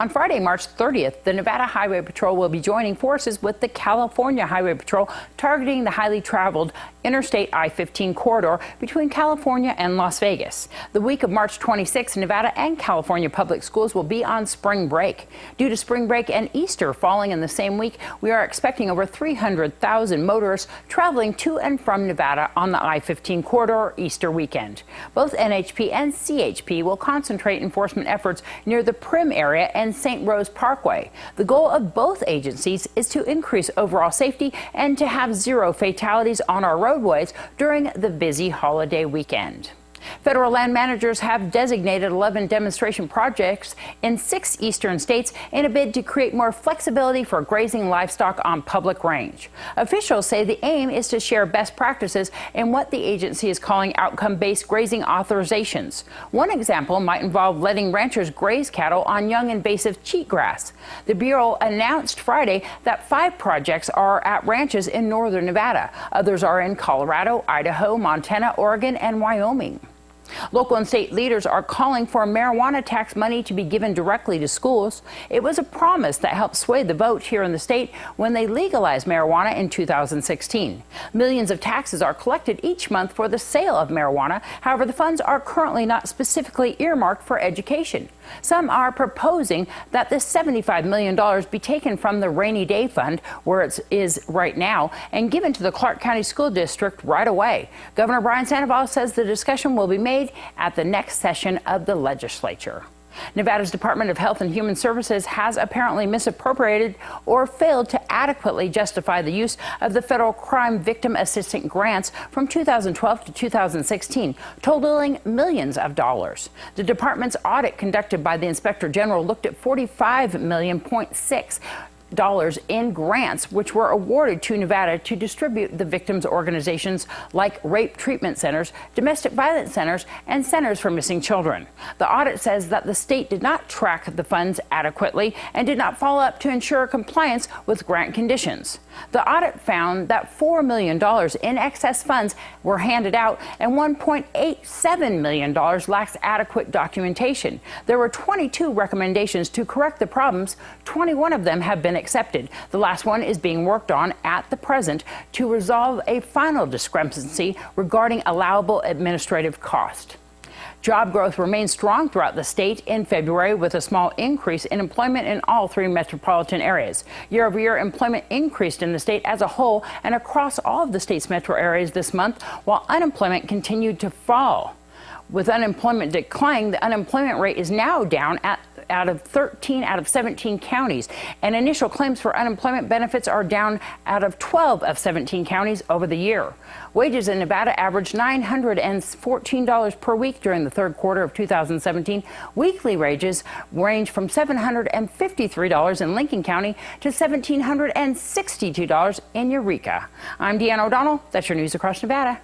On Friday, March 30th, the Nevada Highway Patrol will be joining forces with the California Highway Patrol, targeting the highly traveled Interstate I15 corridor between California and Las Vegas. The week of March 26th, Nevada and California public schools will be on spring break. Due to spring break and Easter falling in the same week, we are expecting over 300,000 motorists traveling to and from Nevada on the I15 corridor Easter weekend. Both NHP and CHP will concentrate enforcement efforts near the Prim area and St. Rose Parkway. The goal of both agencies is to increase overall safety and to have zero fatalities on our roadways during the busy holiday weekend. Federal land managers have designated 11 demonstration projects in 6 eastern states in a bid to create more flexibility for grazing livestock on public range. Officials say the aim is to share best practices in what the agency is calling outcome-based grazing authorizations. One example might involve letting ranchers graze cattle on young invasive cheatgrass. The Bureau announced Friday that 5 projects are at ranches in northern Nevada. Others are in Colorado, Idaho, Montana, Oregon, and Wyoming. Local and state leaders are calling for marijuana tax money to be given directly to schools. It was a promise that helped sway the vote here in the state when they legalized marijuana in 2016. Millions of taxes are collected each month for the sale of marijuana. However, the funds are currently not specifically earmarked for education. Some are proposing that this $75 million be taken from the rainy day fund, where it is right now, and given to the Clark County School District right away. Governor Brian Sandoval says the discussion will be made at the next session of the legislature. Nevada's Department of Health and Human Services has apparently misappropriated or failed to adequately justify the use of the federal crime victim assistance grants from 2012 to 2016, totaling millions of dollars. The department's audit conducted by the Inspector General looked at $45.6 million in grants which were awarded to Nevada to distribute the victims' organizations like rape treatment centers, domestic violence centers, and centers for missing children. The audit says that the state did not track the funds adequately and did not follow up to ensure compliance with grant conditions. The audit found that $4 million in excess funds were handed out and $1.87 million lacks adequate documentation. There were 22 recommendations to correct the problems. 21 of them have been accepted. The last one is being worked on at the present to resolve a final discrepancy regarding allowable administrative cost. Job growth remains strong throughout the state in February, with a small increase in employment in all 3 metropolitan areas. Year-over-year employment increased in the state as a whole and across all of the state's metro areas this month, while unemployment continued to fall. With unemployment declining, the unemployment rate is now down out of 13 out of 17 counties, and initial claims for unemployment benefits are down out of 12 of 17 counties over the year. Wages in Nevada averaged $914 per week during the third quarter of 2017. Weekly wages range from $753 in Lincoln County to $1,762 in Eureka. I'm Deanna O'Donnell. That's your news across Nevada.